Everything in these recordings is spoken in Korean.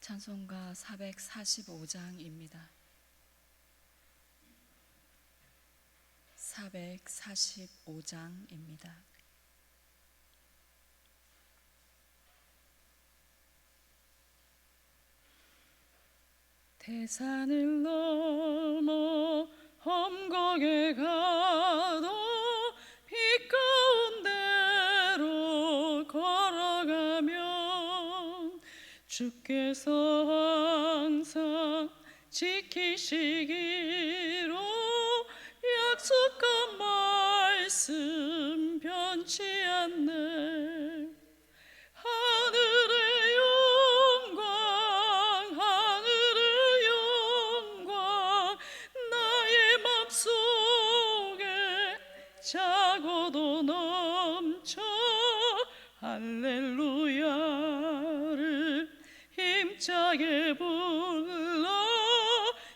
찬송가 445장입니다. 445장입니다. 태산을 넘어 험곡에 가도 빛 가운데로 걸어가면 주께서 항상 지키시기로 약속한 말씀 변치 않네. 하늘의 영광 나의 맘속에 차고도 넘쳐 할렐루야를 힘차게 불러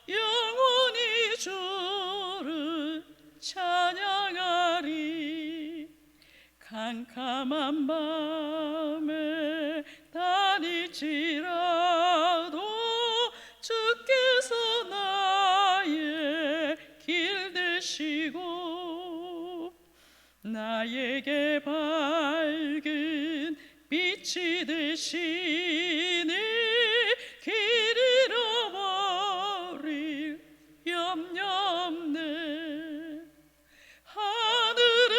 영원히 주를 찬양하리. 캄캄한 밤에 다닐지라도 주께서 나의 길 되시고 나에게 밝은 빛이 되시니 길 잃어버릴 염려 없네. 하늘의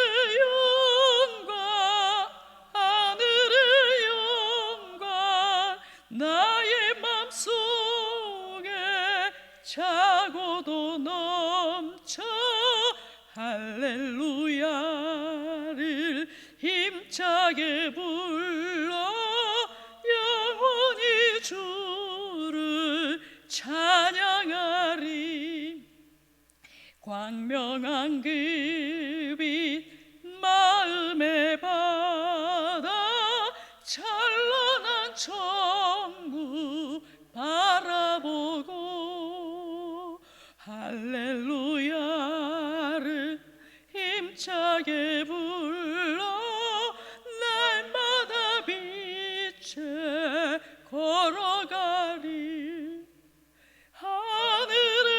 영광 나의 맘속에 차고도 넘쳐 할렐루야를 힘차게 불러 영원히 주를 찬양하리. 광명한 그 빛 마음에 받아 찬란한 천국 바라보고 할렐루야를 힘차게 불러 날마다 빛에 걸어가리. 하늘의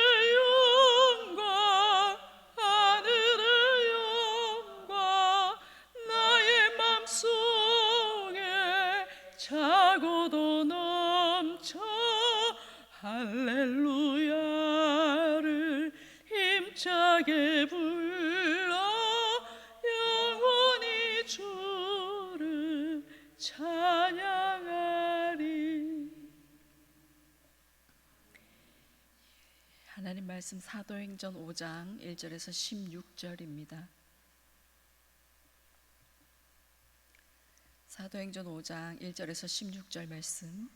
영광 나의 맘속에 차고도 넘쳐 할렐루야를 힘차게 불러 영원히 주를 찬양하리. 하나님 말씀 사도행전 5장 1절에서 16절입니다. 사도행전 5장 1절에서 16절 말씀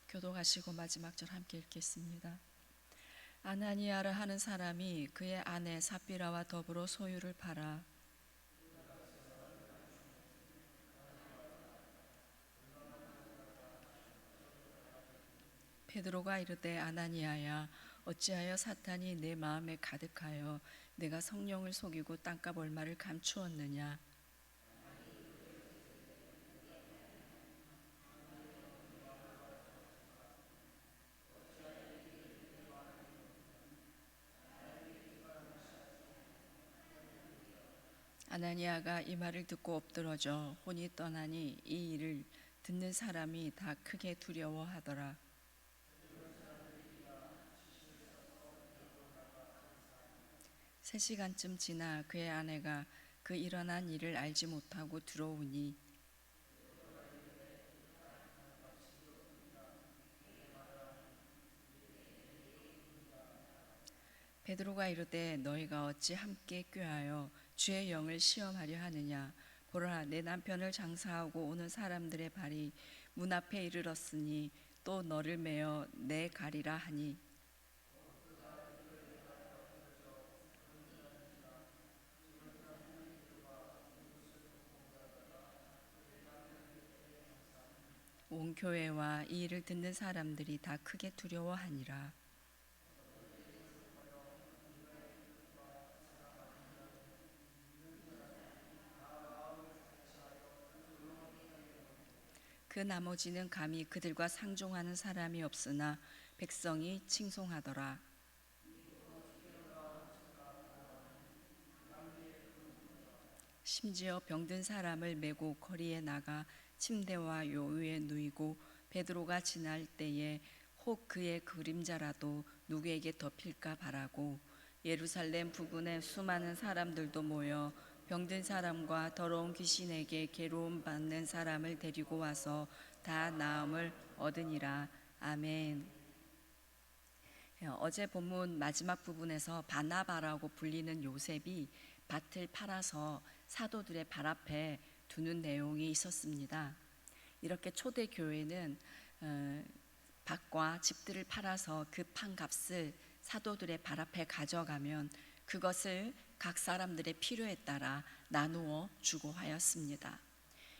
교독하시고 마지막 절 함께 읽겠습니다. 아나니아라 하는 사람이 그의 아내 삽비라와 더불어 소유를 팔아 베드로가 이르되 아나니아야, 어찌하여 사탄이 내 마음에 가득하여 내가 성령을 속이고 땅값 얼마를 감추었느냐. 아나니아가 이 말을 듣고 엎드러져 혼이 떠나니 이 일을 듣는 사람이 다 크게 두려워하더라. 세 시간쯤 지나 그의 아내가 그 일어난 일을 알지 못하고 들어오니 베드로가 이르되 너희가 어찌 함께 꾀하여 주의 영을 시험하려 하느냐. 보라, 내 남편을 장사하고 오는 사람들의 발이 문 앞에 이르렀으니 또 너를 메어 내 가리라 하니 온 교회와 이 일을 듣는 사람들이 다 크게 두려워하니라. 그 나머지는 감히 그들과 상종하는 사람이 없으나 백성이 칭송하더라. 심지어 병든 사람을 메고 거리에 나가 침대와 요 위에 누이고 베드로가 지날 때에 혹 그의 그림자라도 누구에게 덮일까 바라고 예루살렘 부근에 수많은 사람들도 모여 병든 사람과 더러운 귀신에게 괴로움 받는 사람을 데리고 와서 다 나음을 얻으니라. 아멘. 어제 본문 마지막 부분에서 바나바라고 불리는 요셉이 밭을 팔아서 사도들의 발 앞에 두는 내용이 있었습니다. 이렇게 초대 교회는 밭과 집들을 팔아서 그 판 값을 사도들의 발 앞에 가져가면 그것을 각 사람들의 필요에 따라 나누어 주고 하였습니다.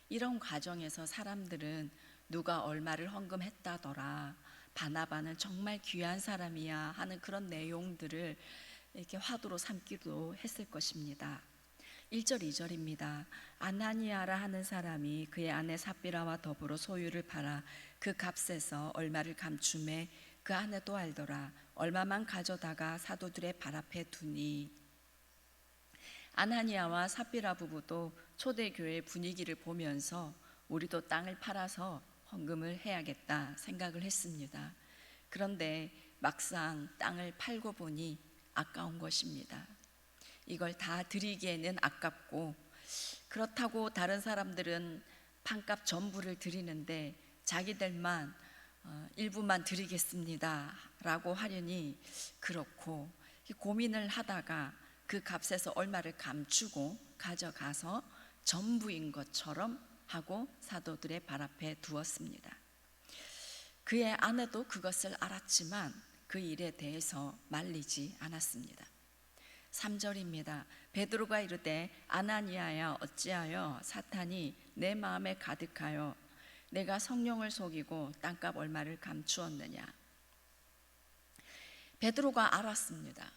이런 과정에서 사람들은 누가 얼마를 헌금했다더라, 바나바는 정말 귀한 사람이야 하는 그런 내용들을 이렇게 화두로 삼기도 했을 것입니다. 1절 2절입니다. 아나니아라 하는 사람이 그의 아내 삽비라와 더불어 소유를 팔아 그 값에서 얼마를 감춤해 그 아내도 알더라. 얼마만 가져다가 사도들의 발 앞에 두니. 아나니아와 삽비라 부부도 초대교회 분위기를 보면서 우리도 땅을 팔아서 헌금을 해야겠다 생각을 했습니다. 그런데 막상 땅을 팔고 보니 아까운 것입니다. 이걸 다 드리기에는 아깝고, 그렇다고 다른 사람들은 판값 전부를 드리는데 자기들만 일부만 드리겠습니다 라고 하려니 그렇고, 고민을 하다가 그 값에서 얼마를 감추고 가져가서 전부인 것처럼 하고 사도들의 발 앞에 두었습니다. 그의 아내도 그것을 알았지만 그 일에 대해서 말리지 않았습니다. 3절입니다. 베드로가 이르되 아나니아야 어찌하여 사탄이 내 마음에 가득하여 내가 성령을 속이고 땅값 얼마를 감추었느냐. 베드로가 알았습니다.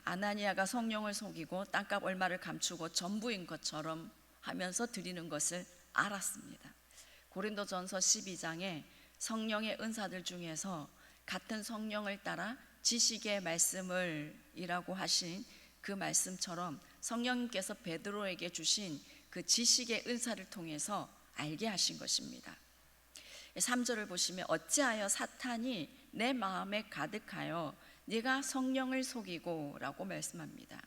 아나니아가 성령을 속이고 땅값 얼마를 감추고 전부인 것처럼 하면서 드리는 것을 알았습니다. 고린도전서 12장에 성령의 은사들 중에서 같은 성령을 따라 지식의 말씀을 이라고 하신 그 말씀처럼 성령님께서 베드로에게 주신 그 지식의 은사를 통해서 알게 하신 것입니다. 3절을 보시면 어찌하여 사탄이 내 마음에 가득하여 네가 성령을 속이고 라고 말씀합니다.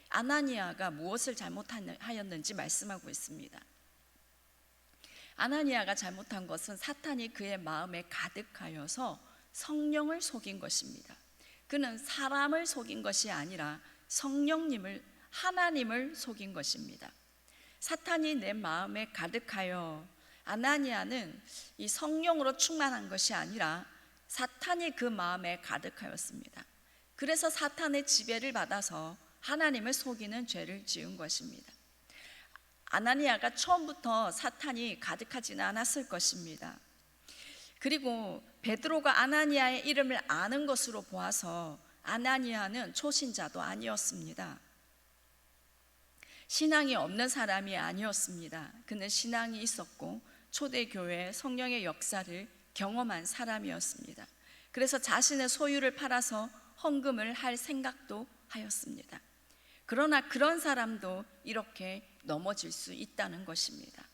아나니아가 무엇을 잘못하였는지 말씀하고 있습니다. 아나니아가 잘못한 것은 사탄이 그의 마음에 가득하여서 성령을 속인 것입니다. 그는 사람을 속인 것이 아니라 성령님을, 하나님을 속인 것입니다. 사탄이 내 마음에 가득하여, 아나니아는 이 성령으로 충만한 것이 아니라 사탄이 그 마음에 가득하였습니다. 그래서 사탄의 지배를 받아서 하나님을 속이는 죄를 지은 것입니다. 아나니아가 처음부터 사탄이 가득하지는 않았을 것입니다. 그리고 베드로가 아나니아의 이름을 아는 것으로 보아서 아나니아는 초신자도 아니었습니다. 신앙이 없는 사람이 아니었습니다. 그는 신앙이 있었고 초대교회의 성령의 역사를 경험한 사람이었습니다. 그래서 자신의 소유를 팔아서 헌금을 할 생각도 하였습니다. 그러나 그런 사람도 이렇게 넘어질 수 있다는 것입니다.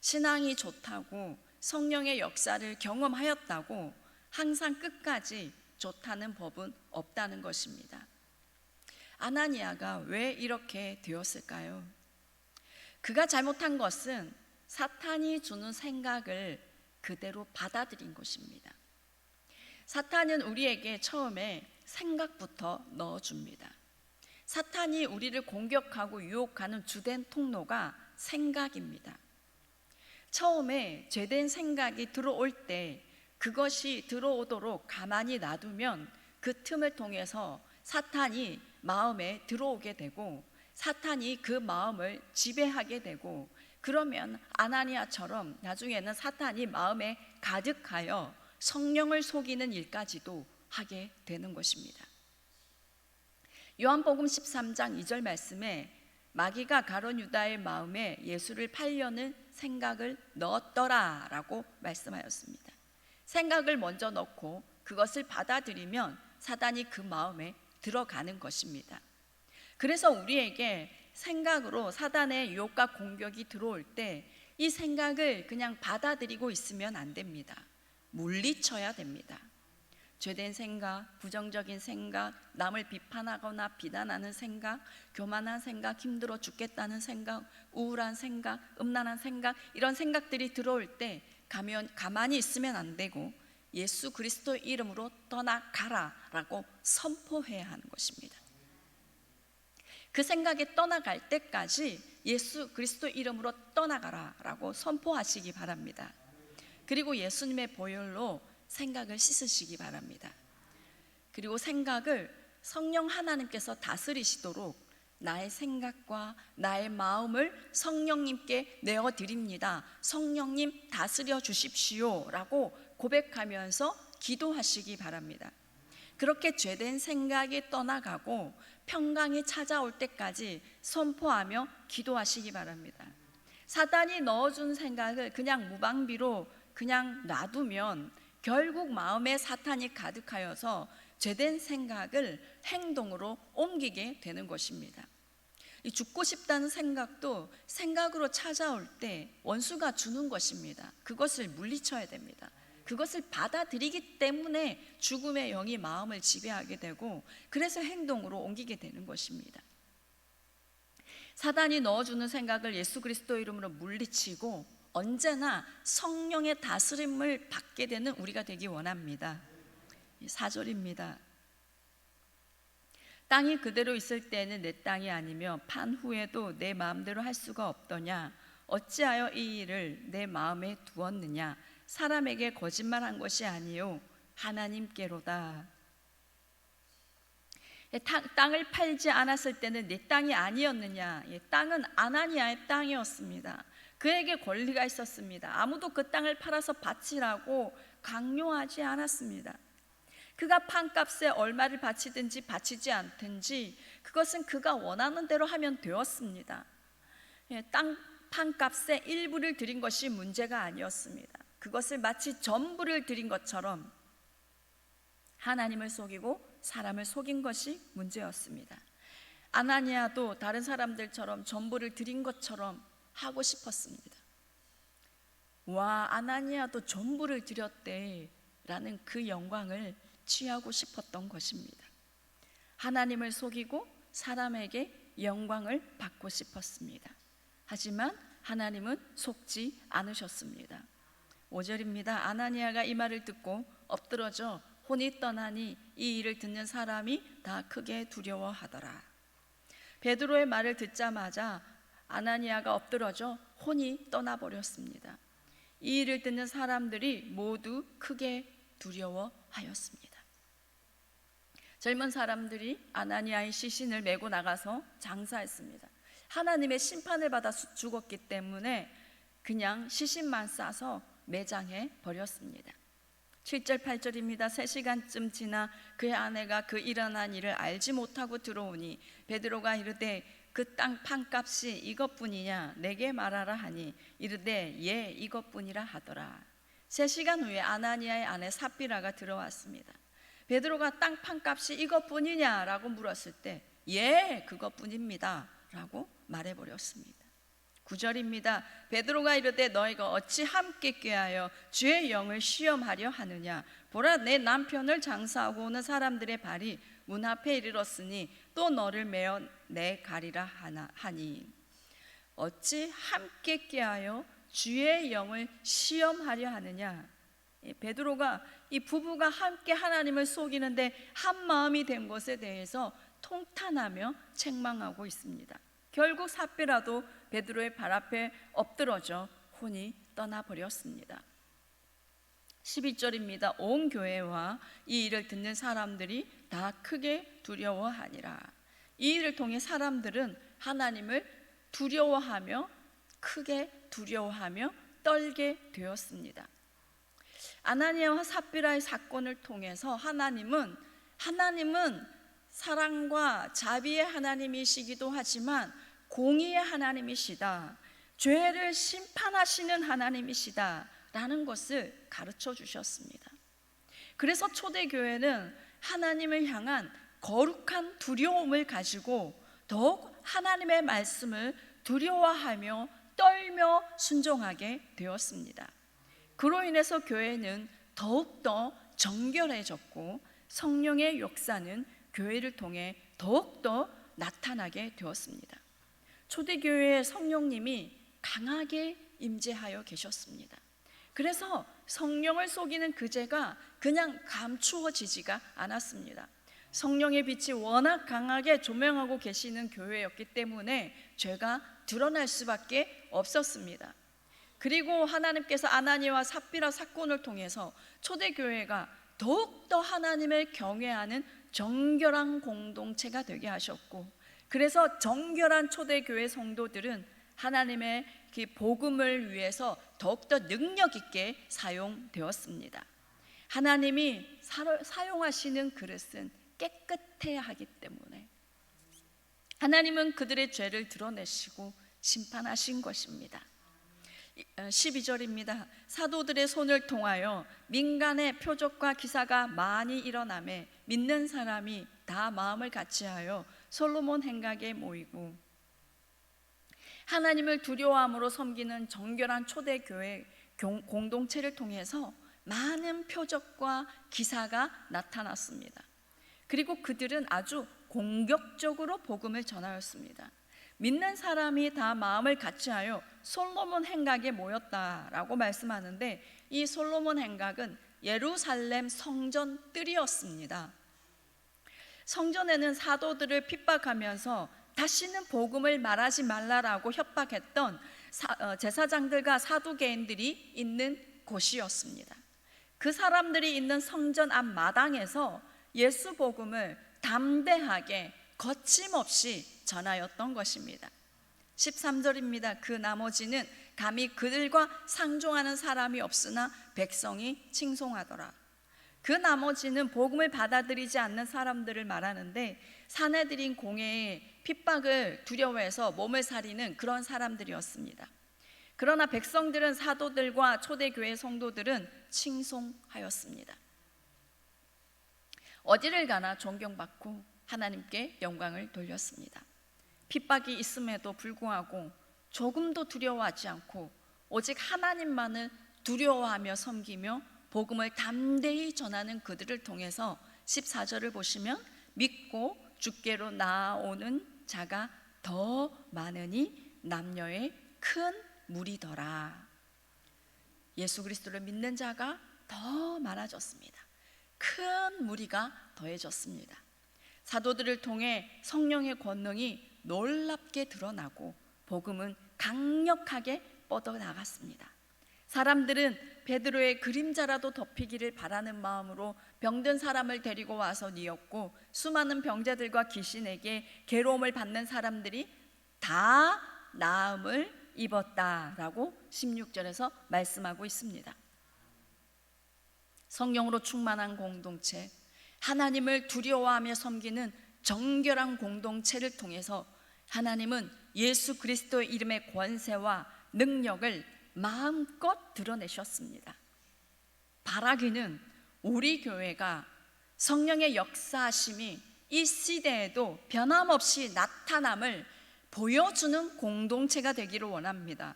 신앙이 좋다고 성령의 역사를 경험하였다고 항상 끝까지 좋다는 법은 없다는 것입니다. 아나니아가 왜 이렇게 되었을까요? 그가 잘못한 것은 사탄이 주는 생각을 그대로 받아들인 것입니다. 사탄은 우리에게 처음에 생각부터 넣어줍니다. 사탄이 우리를 공격하고 유혹하는 주된 통로가 생각입니다. 처음에 죄된 생각이 들어올 때 그것이 들어오도록 가만히 놔두면 그 틈을 통해서 사탄이 마음에 들어오게 되고 사탄이 그 마음을 지배하게 되고, 그러면 아나니아처럼 나중에는 사탄이 마음에 가득하여 성령을 속이는 일까지도 하게 되는 것입니다. 요한복음 13장 2절 말씀에 마귀가 가룟 유다의 마음에 예수를 팔려는 생각을 넣었더라라고 말씀하였습니다. 생각을 먼저 넣고 그것을 받아들이면 사단이 그 마음에 들어가는 것입니다. 그래서 우리에게 생각으로 사단의 유혹과 공격이 들어올 때 이 생각을 그냥 받아들이고 있으면 안 됩니다. 물리쳐야 됩니다. 죄된 생각, 부정적인 생각, 남을 비판하거나 비난하는 생각, 교만한 생각, 힘들어 죽겠다는 생각, 우울한 생각, 음란한 생각, 이런 생각들이 들어올 때 가만히 있으면 안 되고 예수 그리스도 이름으로 떠나가라 라고 선포해야 하는 것입니다. 그 생각이 떠나갈 때까지 예수 그리스도 이름으로 떠나가라 라고 선포하시기 바랍니다. 그리고 예수님의 보혈로 생각을 씻으시기 바랍니다. 그리고 생각을 성령 하나님께서 다스리시도록 나의 생각과 나의 마음을 성령님께 내어드립니다. 성령님 다스려 주십시오 라고 고백하면서 기도하시기 바랍니다. 그렇게 죄된 생각이 떠나가고 평강이 찾아올 때까지 선포하며 기도하시기 바랍니다. 사단이 넣어준 생각을 그냥 무방비로 그냥 놔두면 결국 마음에 사탄이 가득하여서 죄된 생각을 행동으로 옮기게 되는 것입니다. 이 죽고 싶다는 생각도 생각으로 찾아올 때 원수가 주는 것입니다. 그것을 물리쳐야 됩니다. 그것을 받아들이기 때문에 죽음의 영이 마음을 지배하게 되고 그래서 행동으로 옮기게 되는 것입니다. 사단이 넣어주는 생각을 예수 그리스도 이름으로 물리치고 언제나 성령의 다스림을 받게 되는 우리가 되기 원합니다. 4절입니다. 땅이 그대로 있을 때는 내 땅이 아니며 판 후에도 내 마음대로 할 수가 없더냐. 어찌하여 이 일을 내 마음에 두었느냐. 사람에게 거짓말한 것이 아니요 하나님께로다. 땅을 팔지 않았을 때는 내 땅이 아니었느냐. 땅은 아나니아의 땅이었습니다. 그에게 권리가 있었습니다. 아무도 그 땅을 팔아서 바치라고 강요하지 않았습니다. 그가 판값에 얼마를 바치든지 바치지 않든지 그것은 그가 원하는 대로 하면 되었습니다. 땅 판값의 일부를 드린 것이 문제가 아니었습니다. 그것을 마치 전부를 드린 것처럼 하나님을 속이고 사람을 속인 것이 문제였습니다. 아나니아도 다른 사람들처럼 전부를 드린 것처럼 하고 싶었습니다. 와, 아나니아도 전부를 드렸대 라는 그 영광을 취하고 싶었던 것입니다. 하나님을 속이고 사람에게 영광을 받고 싶었습니다. 하지만 하나님은 속지 않으셨습니다. 5절입니다. 아나니아가 이 말을 듣고 엎드러져 혼이 떠나니 이 일을 듣는 사람이 다 크게 두려워하더라. 베드로의 말을 듣자마자 아나니아가 엎드러져 혼이 떠나버렸습니다. 이 일을 듣는 사람들이 모두 크게 두려워하였습니다. 젊은 사람들이 아나니아의 시신을 메고 나가서 장사했습니다. 하나님의 심판을 받아 죽었기 때문에 그냥 시신만 싸서 매장해 버렸습니다. 7절 8절입니다. 3시간쯤 지나 그의 아내가 그 일어난 일을 알지 못하고 들어오니 베드로가 이르되 그 땅 판값이 이것뿐이냐 내게 말하라 하니 이르되 예 이것뿐이라 하더라. 3시간 후에 아나니아의 아내 삽비라가 들어왔습니다. 베드로가 땅 판값이 이것뿐이냐라고 물었을 때 예 그것뿐입니다 라고 말해버렸습니다. 9절입니다. 베드로가 이르되 너희가 어찌 함께 꾀하여 주의 영을 시험하려 하느냐. 보라 내 남편을 장사하고 오는 사람들의 발이 문 앞에 이르렀으니 또 너를 메어 내 가리라 하니. 어찌 함께 꾀하여 주의 영을 시험하려 하느냐. 베드로가 이 부부가 함께 하나님을 속이는데 한 마음이 된 것에 대해서 통탄하며 책망하고 있습니다. 결국 삽비라도 베드로의 발 앞에 엎드러져 혼이 떠나버렸습니다. 12절입니다. 온 교회와 이 일을 듣는 사람들이 다 크게 두려워하니라. 이 일을 통해 사람들은 하나님을 두려워하며 크게 두려워하며 떨게 되었습니다. 아나니아와 삽비라의 사건을 통해서 하나님은 사랑과 자비의 하나님이시기도 하지만 공의의 하나님이시다. 죄를 심판하시는 하나님이시다라는 것을 가르쳐 주셨습니다. 그래서 초대교회는 하나님을 향한 거룩한 두려움을 가지고 더욱 하나님의 말씀을 두려워하며 떨며 순종하게 되었습니다. 그로 인해서 교회는 더욱더 정결해졌고 성령의 역사는 교회를 통해 더욱더 나타나게 되었습니다. 초대교회의 성령님이 강하게 임재하여 계셨습니다. 그래서 성령을 속이는 그 죄가 그냥 감추어지지가 않았습니다. 성령의 빛이 워낙 강하게 조명하고 계시는 교회였기 때문에 죄가 드러날 수밖에 없었습니다. 그리고 하나님께서 아나니와 삽비라 사건을 통해서 초대교회가 더욱더 하나님을 경외하는 정결한 공동체가 되게 하셨고, 그래서 정결한 초대교회 성도들은 하나님의 그 복음을 위해서 더욱더 능력 있게 사용되었습니다. 하나님이 사용하시는 그릇은 깨끗해야 하기 때문에 하나님은 그들의 죄를 드러내시고 심판하신 것입니다. 12절입니다. 사도들의 손을 통하여 민간의 표적과 기사가 많이 일어나매 믿는 사람이 다 마음을 같이하여 솔로몬 행각에 모이고, 하나님을 두려워함으로 섬기는 정결한 초대교회 공동체를 통해서 많은 표적과 기사가 나타났습니다. 그리고 그들은 아주 공격적으로 복음을 전하였습니다. 믿는 사람이 다 마음을 같이하여 솔로몬 행각에 모였다라고 말씀하는데, 이 솔로몬 행각은 예루살렘 성전 뜰이었습니다. 성전에는 사도들을 핍박하면서 다시는 복음을 말하지 말라라고 협박했던 제사장들과 사두개인들이 있는 곳이었습니다. 그 사람들이 있는 성전 앞 마당에서 예수 복음을 담대하게 거침없이 전하였던 것입니다. 13절입니다. 그 나머지는 감히 그들과 상종하는 사람이 없으나 백성이 칭송하더라. 그 나머지는 복음을 받아들이지 않는 사람들을 말하는데, 사내들인 공회의 핍박을 두려워해서 몸을 사리는 그런 사람들이었습니다. 그러나 백성들은 사도들과 초대교회 성도들은 칭송하였습니다. 어디를 가나 존경받고 하나님께 영광을 돌렸습니다. 핍박이 있음에도 불구하고 조금도 두려워하지 않고 오직 하나님만을 두려워하며 섬기며 복음을 담대히 전하는 그들을 통해서 14절을 보시면 믿고 주께로 나아오는 자가 더 많으니 남녀의 큰 무리더라. 예수 그리스도를 믿는 자가 더 많아졌습니다. 큰 무리가 더해졌습니다. 사도들을 통해 성령의 권능이 놀랍게 드러나고 복음은 강력하게 뻗어나갔습니다. 사람들은 베드로의 그림자라도 덮이기를 바라는 마음으로 병든 사람을 데리고 와서 뉘었고, 수많은 병자들과 귀신에게 괴로움을 받는 사람들이 다 나음을 입었다라고 16절에서 말씀하고 있습니다. 성령으로 충만한 공동체, 하나님을 두려워하며 섬기는 정결한 공동체를 통해서 하나님은 예수 그리스도의 이름의 권세와 능력을 마음껏 드러내셨습니다. 바라기는 우리 교회가 성령의 역사하심이 이 시대에도 변함없이 나타남을 보여주는 공동체가 되기를 원합니다.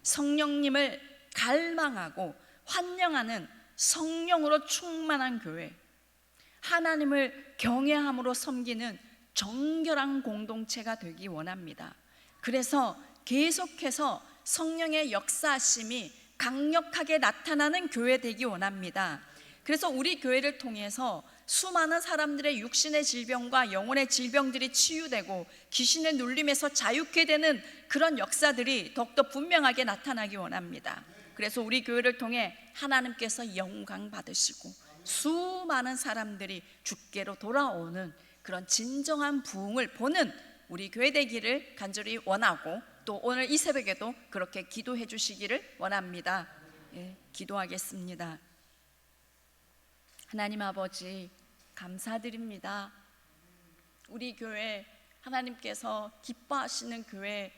성령님을 갈망하고 환영하는 성령으로 충만한 교회, 하나님을 경외함으로 섬기는 정결한 공동체가 되기 원합니다. 그래서 계속해서 성령의 역사하심이 강력하게 나타나는 교회 되기 원합니다. 그래서 우리 교회를 통해서 수많은 사람들의 육신의 질병과 영혼의 질병들이 치유되고 귀신의 눌림에서 자유케 되는 그런 역사들이 더욱더 분명하게 나타나기 원합니다. 그래서 우리 교회를 통해 하나님께서 영광 받으시고 수많은 사람들이 주께로 돌아오는 그런 진정한 부흥을 보는 우리 교회 되기를 간절히 원하고, 또 오늘 이 새벽에도 그렇게 기도해 주시기를 원합니다. 기도하겠습니다. 하나님 아버지, 감사드립니다. 우리 교회, 하나님께서 기뻐하시는 교회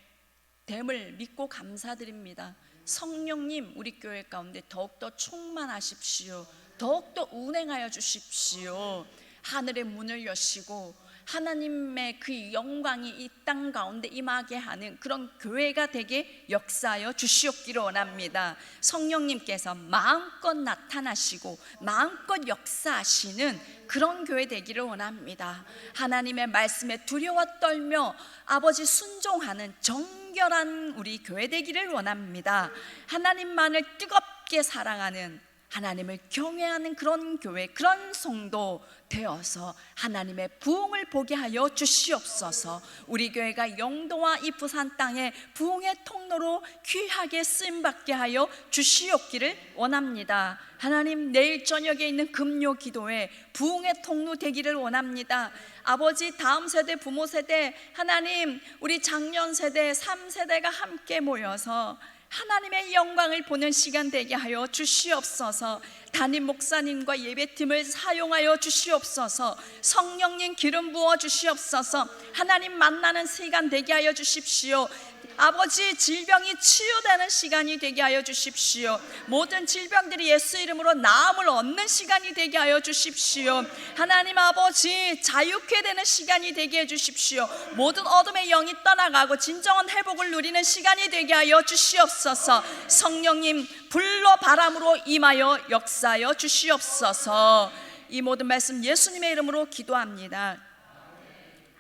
됨을 믿고 감사드립니다. 성령님 우리 교회 가운데 더욱더 충만하십시오. 더욱더 운행하여 주십시오. 하늘의 문을 여시고 하나님의 그 영광이 이 땅 가운데 임하게 하는 그런 교회가 되게 역사하여 주시옵기를 원합니다. 성령님께서 마음껏 나타나시고 마음껏 역사하시는 그런 교회 되기를 원합니다. 하나님의 말씀에 두려워 떨며 아버지 순종하는 정결한 우리 교회 되기를 원합니다. 하나님만을 뜨겁게 사랑하는, 하나님을 경외하는 그런 교회, 그런 성도 되어서 하나님의 부흥을 보게 하여 주시옵소서. 우리 교회가 영도와 이 부산 땅에 부흥의 통로로 귀하게 쓰임받게 하여 주시옵기를 원합니다. 하나님, 내일 저녁에 있는 금요 기도회 부흥의 통로 되기를 원합니다. 아버지, 다음 세대, 부모 세대, 하나님 우리 장년 세대, 3세대가 함께 모여서 하나님의 영광을 보는 시간 되게 하여 주시옵소서. 담임 목사님과 예배팀을 사용하여 주시옵소서. 성령님 기름 부어 주시옵소서. 하나님 만나는 시간 되게 하여 주십시오. 아버지, 질병이 치유되는 시간이 되게 하여 주십시오. 모든 질병들이 예수 이름으로 나음을 얻는 시간이 되게 하여 주십시오. 하나님 아버지, 자유케 되는 시간이 되게 해 주십시오. 모든 어둠의 영이 떠나가고 진정한 회복을 누리는 시간이 되게 하여 주시옵소서. 성령님 불로 바람으로 임하여 역사하여 주시옵소서. 이 모든 말씀 예수님의 이름으로 기도합니다.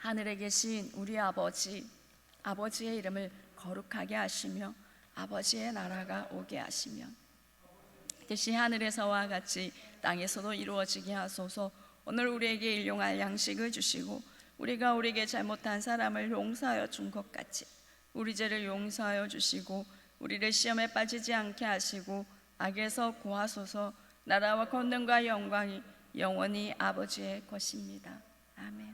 하늘에 계신 우리 아버지, 아버지의 이름을 거룩하게 하시며 아버지의 나라가 오게 하시며 뜻이 하늘에서와 같이 땅에서도 이루어지게 하소서. 오늘 우리에게 일용할 양식을 주시고 우리가 우리에게 잘못한 사람을 용서하여 준 것 같이 우리 죄를 용서하여 주시고 우리를 시험에 빠지지 않게 하시고 악에서 구하소서. 나라와 권능과 영광이 영원히 아버지의 것입니다. 아멘.